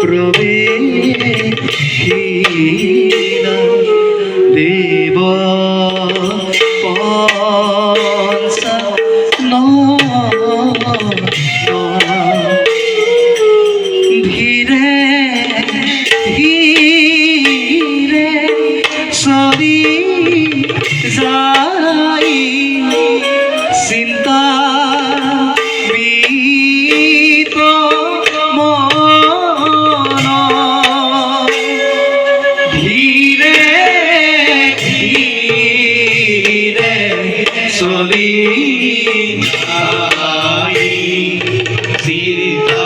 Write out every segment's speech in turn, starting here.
প্রবেশিলা দেব পঞ্চা ধীরে ধীরে সরি যাই চিন্তা বিত মন ধীরে ধীরে চলি আই চিন্তা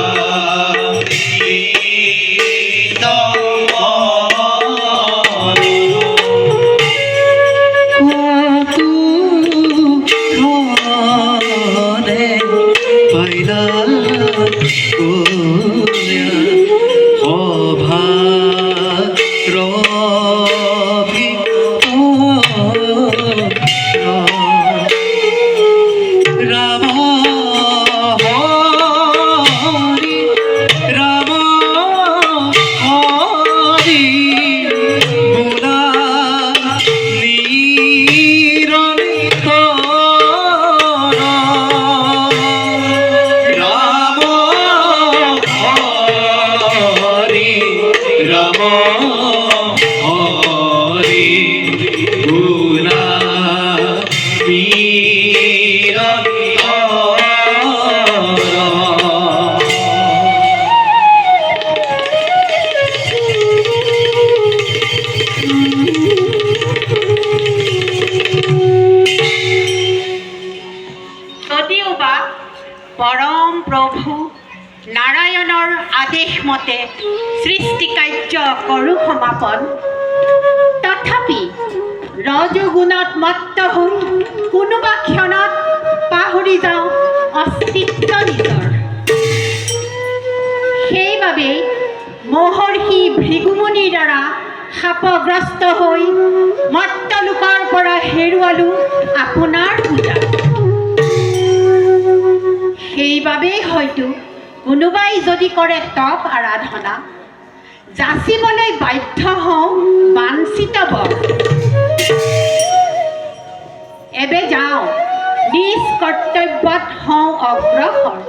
পরম প্রভু নাৰায়ণৰ আদেশ মতে সৃষ্টি কাৰ্য কৰো সমাপন তথাপি ৰজগুণত মত্ত হৈ কোনোবা ক্ষণত পাহৰি যাওঁ অস্তিত্ব নিজৰ সেইবাবে মহৰ্ষি ভৃগুমুনিৰ দ্বাৰা শাপগ্ৰস্ত হৈ মৰ্ত্যলোকৰ পৰা হেৰুৱালো আপোনাৰ পূজা সেইবাবেই হয়তো কোনোবাই যদি কৰে তপ আৰাধনা যাচিবলৈ বাধ্য হওঁ বাঞ্ছিত বৰ এবে যাওঁ নিজ কৰ্তব্যত হওঁ অগ্ৰসৰ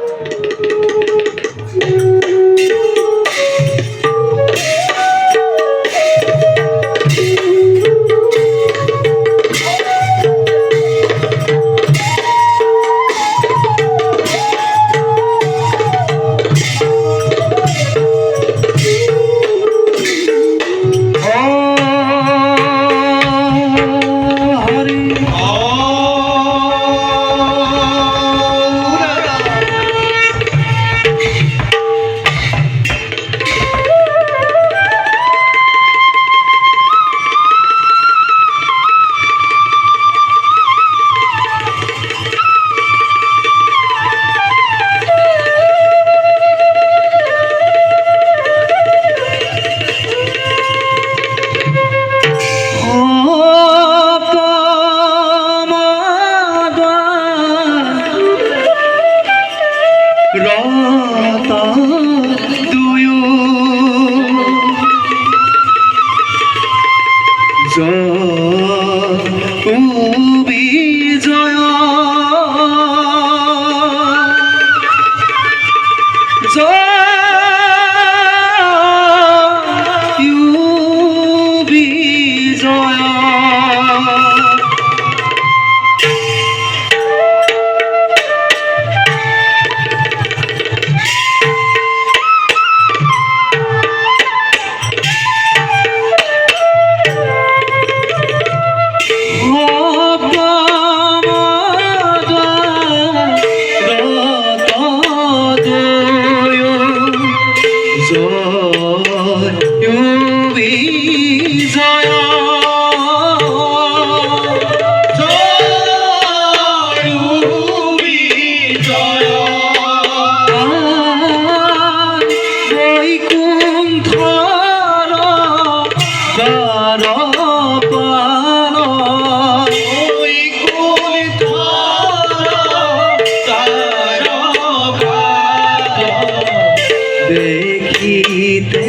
দেখিতে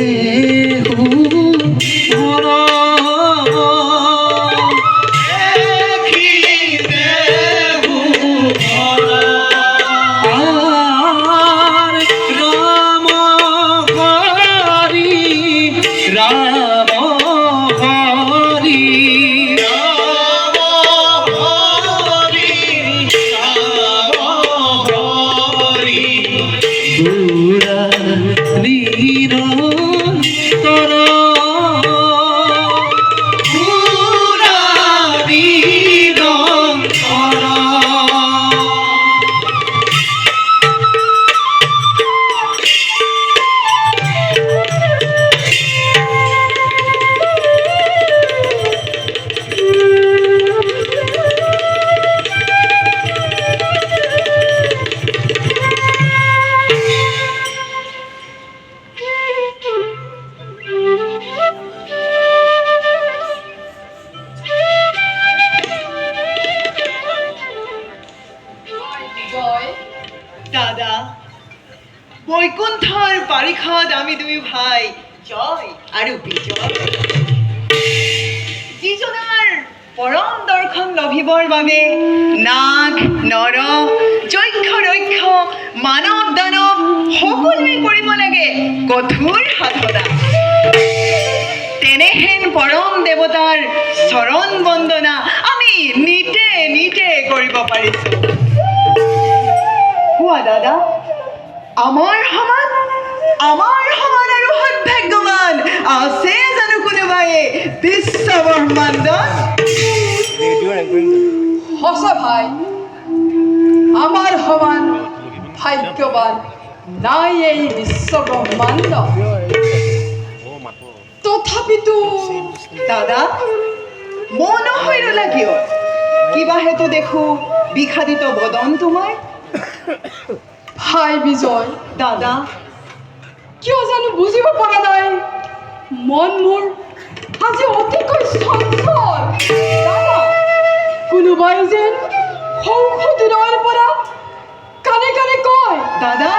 মন দেখিতে মন আৰ ৰাম হৰি ৰাম হৰি ৰাম হৰি ৰাম হৰি পুৰাণীৰ তৰ পুৰাণীৰ তৰ জয় দাদা বৈকুণ্ঠৰ বাৰিষাত আমি দুই ভাই জয় আৰু বিজয় যিজনাৰ পৰম দৰ্শন লভিবৰ বাবে নাগ নৰ যক্ষ ৰক্ষ মানৱ দানৱ সকলোৱে কৰিব লাগে কঠোৰ সাধনা তেনেহেন পৰম দেৱতাৰ চৰণ বন্দনা আমি নিতে নিতে কৰিব পাৰিছোঁ কোৱা দাদা আমাৰ সমান আৰু সৌভাগ্যৱান আছে জানো কোনোবাই বিশ্ব ব্ৰহ্মাণ্ডত সঁচা ভাই আমাৰ সমান ভাগ্যবান নাই এই বিশ্ব ব্ৰহ্মাণ্ড তথাপিতো দাদা মন হৈ ৰলা কিয় কিবা হেতু দেখো বিষাদিত বদন তোমাৰ ভাই বিজয় দাদা কিয় জানো বুজিব পৰা নাই মন মোৰ আজি অতিকৈ চঞ্চল দাদা কোনোবাই যেন সৌখদূৰৰ পৰা কানে কানে কয় দাদা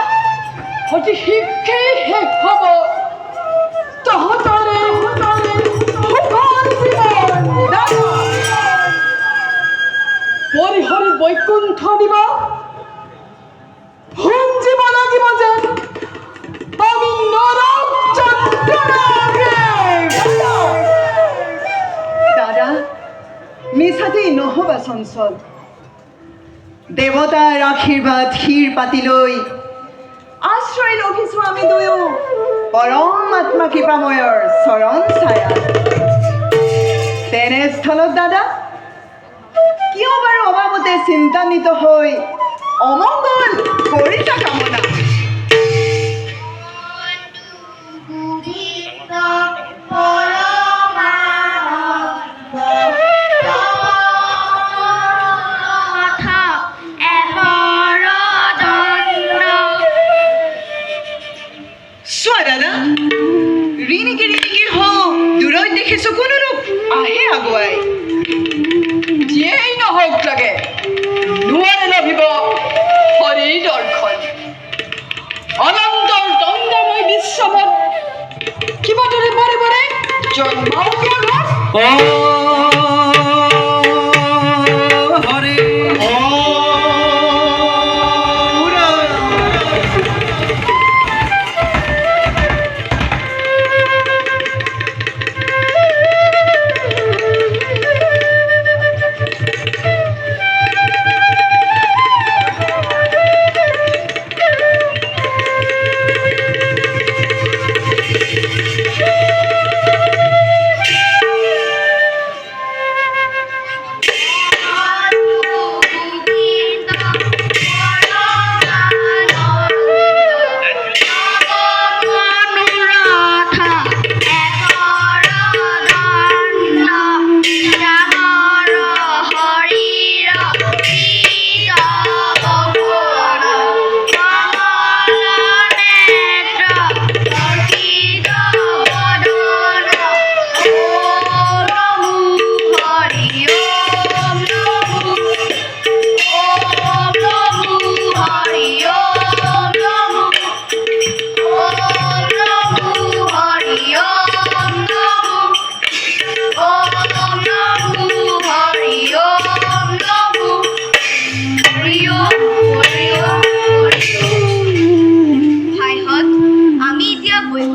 অতি শীঘ্ৰেই শেষ হ'ব তহঁতৰে সুখৰ জীৱন। দাদা পৰিহৰি বৈকুণ্ঠ দিব ভুঞ্জিব লাগিব যেন আমি নৰক যন্ত্ৰণাৰে। দাদা মিছাতেই নহবা চঞ্চল দেৱতাৰ আশীৰ্বাদ শিৰ পাতি লৈ আশ্ৰয় লভিছো আমি দুয়ো পৰম আত্মা কৃপাময়ৰ চৰণ ছায়া তেনেস্থলত দাদা কিয় বাৰু অবাবতে চিন্তান্বিত হৈ অমংগল কৰিছা কামনা চোৱা দাদা ৰিণিকি দূৰত দেখিছো কোনো লোক আহে আগুৱাই যিয়েই নহওক লাগে নোৱাৰে লভিব হৰিৰ দৰ্শন অনন্তৰ দণ্ডময় বিশ্বমত কিবাদৰে বৰে বৰে জন্মাওগলত হৰে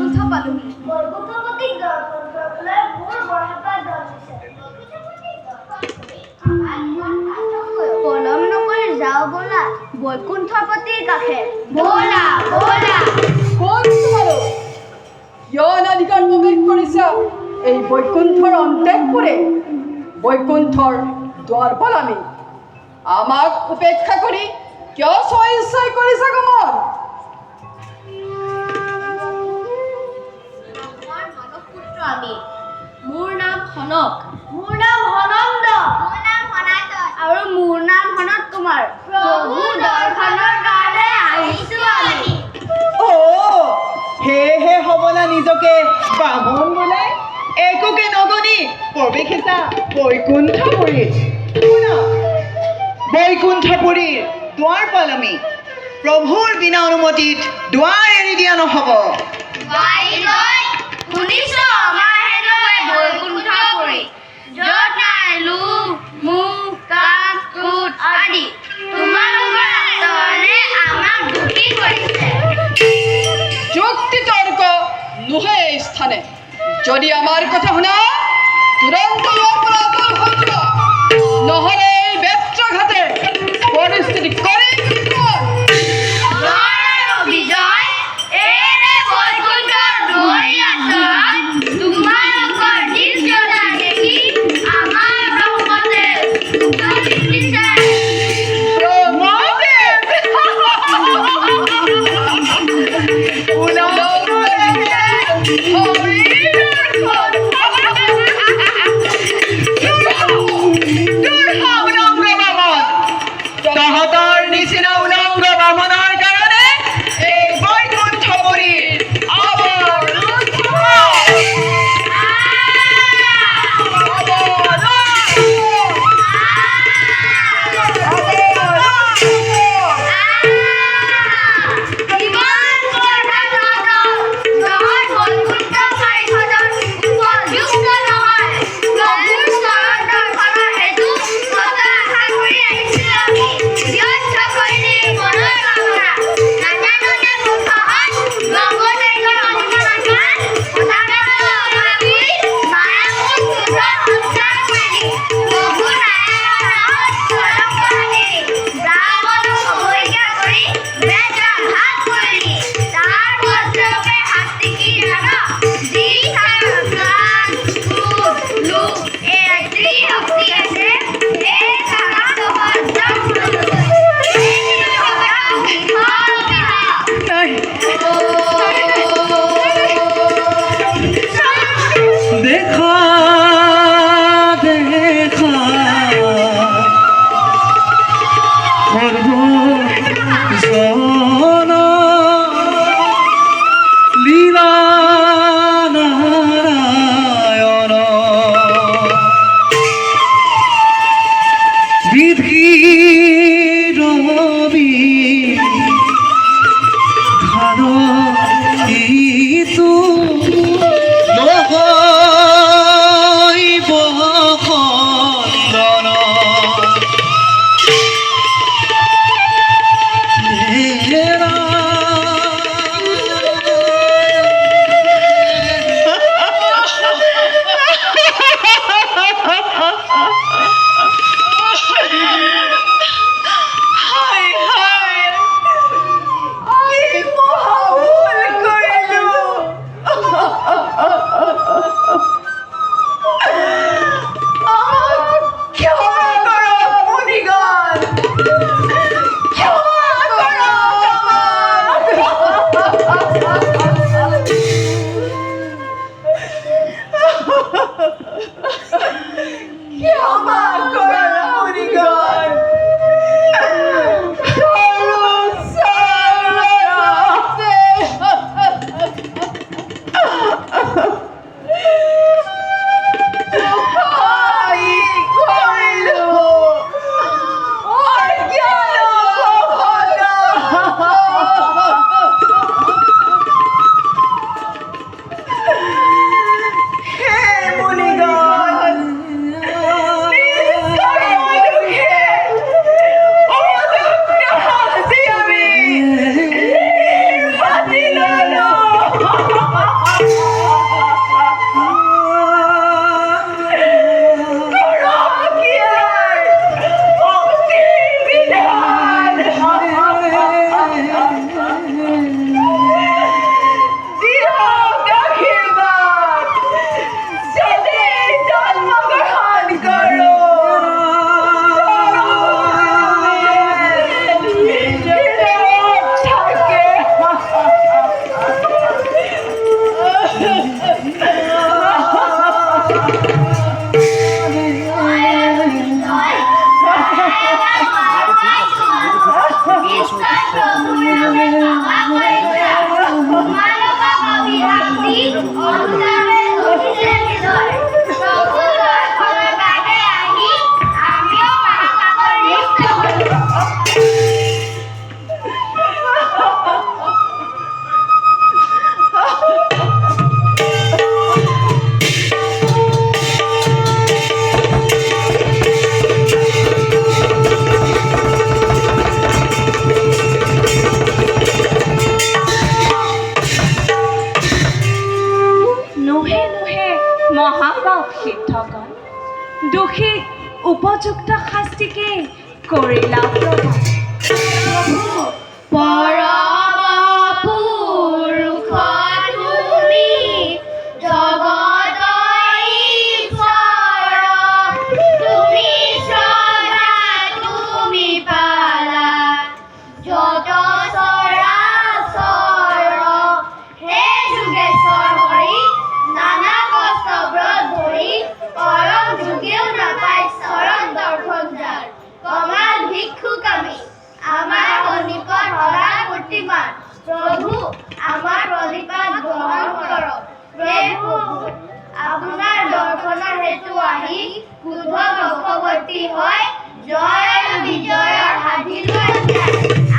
বৈকুণ্ঠ পালোহি বৈকুণ্ঠপতিক দৰ্শন কৰিবলৈ মোৰ বৰ হেঁপাহ জন্মিছে পলম নকৰি যাওঁ ব'লা বৈকুণ্ঠপতিৰ কাষে ব'লা ব'লা কোন তোমালোক কিয় অনাধিকাৰ প্ৰৱেশ কৰিছা এই বৈকুণ্ঠৰ অন্তঃপুৰে বৈকুণ্ঠৰ দুৱাৰপাল আমাক উপেক্ষা কৰি কিয় স্বইচ্ছাই কৰিছা গমন আমি মোৰ নাম হনক মোৰ নাম হনন্দ মোৰ নাম হনাতন আৰু মোৰ নাম হনত কুমাৰ প্ৰভু দৰ্শনৰ কাৰণে আহিছো আমি সেয়েহে হবলা নিজকে বামন বোলাই একোকে নগনি প্ৰৱেশিতা বৈকুণ্ঠপুৰীত শুনা বৈকুণ্ঠপুৰীৰ দুৱাৰপাল আমি প্ৰভুৰ বিনা অনুমতিত দুৱাৰ এৰি দিয়া নহ'ব বাইলৈ শুনিছো আমাৰ হেৰুৱাই বৈকুণ্ঠপুৰী য'ত নাই লোভ মোহ কাম ক্ৰোধ আদি তোমালোকৰ আচৰণে আমাক দুখী কৰিছে যুক্তি তৰ্ক নোহে এই স্থানে যদি আমাৰ কথা শুনা তুৰন্ত ইয়াৰ পৰা আঁতৰ হৈ যোৱা নহ'লে এই বেত্ৰাঘাতে পৰিস্থিতি কৰি বিজয় এৰে বৈকুণ্ঠৰ দুৱাৰী আচৰণ তোমালোকৰ দৃশ্যতা দেখি আমাৰ ব্ৰহ্মতে দিছে তহঁতৰ নিচিনা উলংগ বামনৰ কাৰণে এই বৈকুণ্ঠপুৰীৰ দেখা দেখা সৰ্বজন লীলা নাৰায়ণ বিধি ৰবি ধান ইতু নহৈব খণ্ডন হেৰা অন্তৰে ধৰিলে হৃদয়। প্ৰভু দৰ্শনৰ বাবে আহি আমিও মহাসাগৰ লিপ্ত হ'লো। নোহে নোহে মহাপাপ সিদ্ধগণ, দোষীক উপযুক্ত শাস্তিকে কৰিলা প্ৰদান। পৰম পুৰুষ তুমি জগতৰ ঈশ্বৰ, তুমি সদা তুমি পালা যত চৰাচৰ। হে যোগেশ্বৰ হৰি নানা কষ্টব্ৰত ধৰি, পৰম যোগেও নাপায় চৰণ দৰ্শন যাৰ। কমাল ভিক্ষুক আমি আমাৰ সন্মুখত সদা প্ৰতিমান। প্ৰভু আমাৰ প্ৰণিপাত গ্ৰহণ কৰক। হে প্ৰভু আপোনাৰ দৰ্শনৰ হেতু আহি ক্ৰোধ বশৱৰ্তী হয় জয় বিজয়ৰ সাধিলৈ যায়।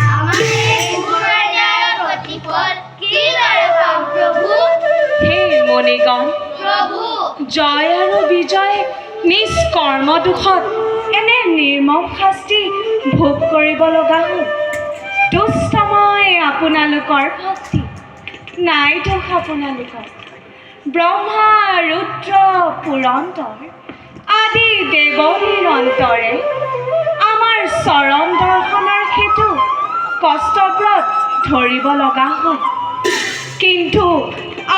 আমাৰ এই ঘোৰ ন্যায়ৰ প্ৰতিফল কিদৰে পাম প্ৰভু? হে মণিগণ, প্ৰভু জয় আৰু বিজয় নিজ কৰ্ম দোষত এনে নিৰ্মম শাস্তি ভোগ কৰিব লগা হ'ল। দুষ্ট মই আপোনালোকৰ ভক্তি, নাই দোষ আপোনালোকৰ। ব্ৰহ্মা ৰুদ্ৰ পুৰন্তৰ আদি দেৱ নিৰন্তৰে আমাৰ চৰণ দৰ্শনৰ হেতু কষ্টব্ৰত ধৰিব লগা হ'ল। কিন্তু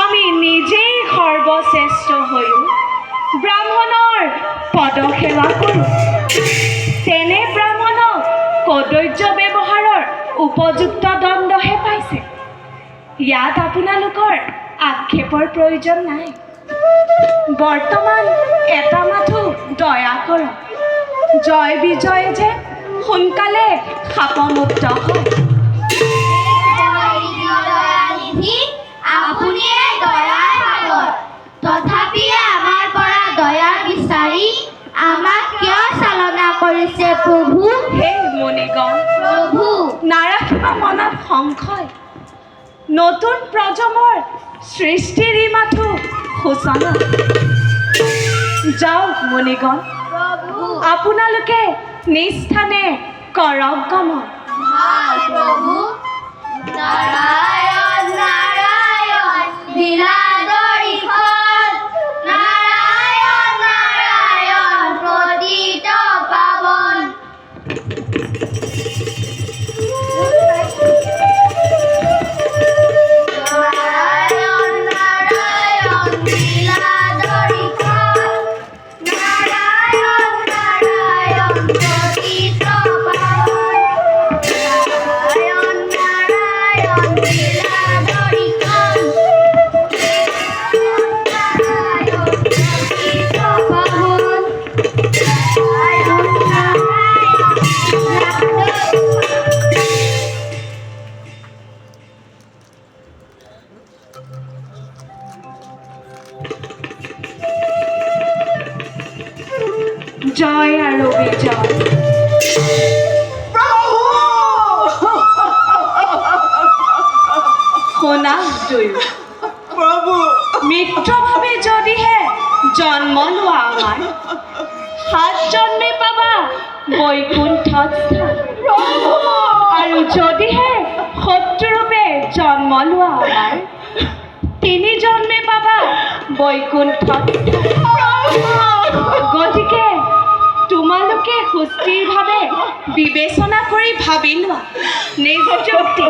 আমি নিজেই সৰ্বশ্ৰেষ্ঠ হৈও ব্ৰাহ্মণৰ পদসেৱা কৰোঁ। তেনে ব্ৰাহ্মণক কদৰ্য ব্যৱহাৰৰ উপযুক্ত দণ্ডহে পাইছে। ইয়াত আপোনালোকৰ আক্ষেপৰ প্ৰয়োজন নাই। বৰ্তমান এটা মাথো দয়া কৰক, জয় বিজয় যে সোনকালে শাপমুক্ত হয়। দয়ানিধি আপুনিয়ে দয়াৰ সাগৰ, তথাপি আমাৰ পৰা দয়া বিচাৰি আমাক কিয় চালনা কৰিছে প্ৰভু? হে মণিগণ, প্ৰভু নাৰাখিব মনত সংশয়। নতুন প্ৰজন্মৰ সৃষ্টিৰ ই মাথো সূচনা। যাওক মণিগণ, প্ৰভু আপোনালোকে নিজ স্থানে কৰক গমন। ভাল প্ৰভু। নাৰায়ণ নাৰায়ণ লীলাদৰিখন, নাৰায়ণ নাৰায়ণ প্ৰতিত পাৱন। নাৰায়ণ নাৰায়ণ লীলাদৰিখন, নাৰায়ণ নাৰায়ণ প্ৰতিত পাৱন। নাৰায়ণ নাৰায়ণ লীলাদৰিখন, নাৰায়ণ প্ৰতিত পাৱন। নাৰায়ণ নাৰায়ণ জয় আৰু বিজয়। শুনা দুয়ো, প্ৰভু মিত্ৰভাৱে যদিহে জন্ম লোৱা আমাৰ, 7 জন্মে পাবা বৈকুণ্ঠত স্থান। আৰু যদিহে শত্ৰুৰূপে জন্ম লোৱা আমাৰ, 3 জন্মে পাবা বৈকুণ্ঠত স্থান। গতিকে তোমালোকে সুস্থিৰভাৱে বিবেচনা কৰি ভাবি লোৱা, নিজ যুক্তি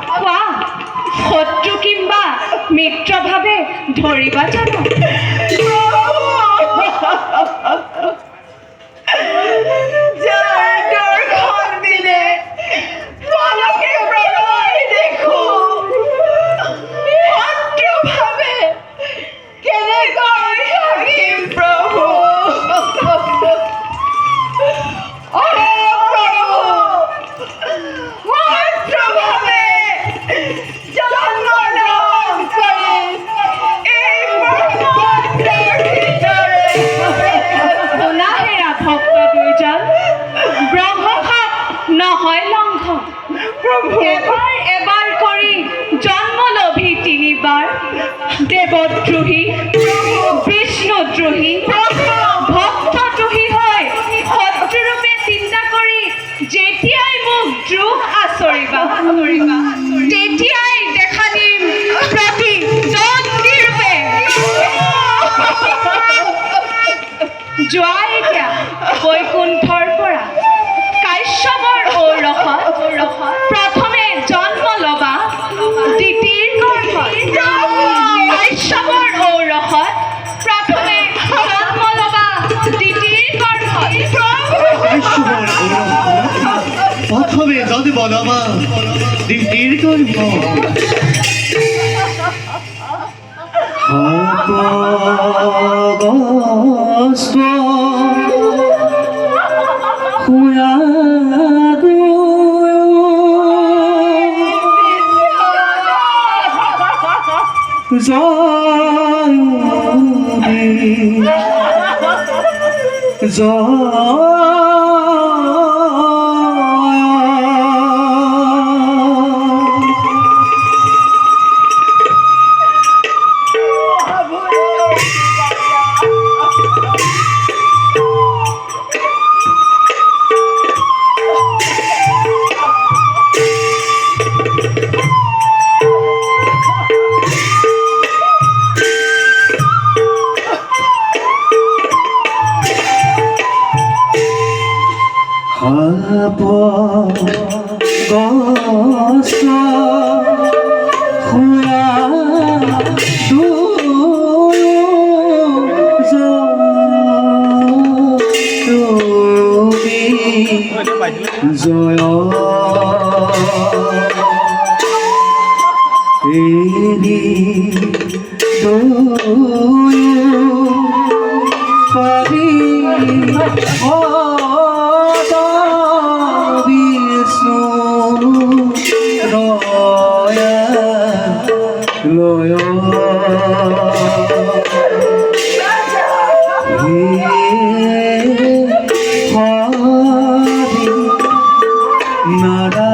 কোৱা, শত্ৰু কিম্বা মিত্ৰভাৱে ধৰিবা জানো? যাৰ দৰ্শন দিলে তোমালোকে প্ৰণয় দেখো, শত্ৰুভাৱে কেনেকৈ থাকিম প্ৰভু? শত্ৰুভাৱে জন্ম লাভ কৰি দেৱদ্ৰোহী বিষ্ণুদ্ৰোহী ভক্তদ্ৰোহী হয় শত্ৰুৰূপে চিন্তা কৰি যেতিয়াই মোক দ্ৰোহ আচৰিবা তেতিয়াই দেখা দিম প্ৰতিদ্বন্দ্বীৰূপে। যোৱা এতিয়া বৈকুণ্ঠৰ পৰা কাশ্যপৰ ঔৰসত প্ৰথমে জন্ম ল'বা দিতিৰ গৰ্ভত। কাশ্যপৰ ঔৰসত প্ৰথমে জন্ম ল'বা দিতিৰ গৰ্ভত। কাশ্যপৰ প্রথমে জন্ম লবা দিতির গর্ভ। অগস্ত হুয়াদো গস্ত হুয়াদো জয় এরি পারি বিষ্ণু রয়া লয় হরি নারায়ণ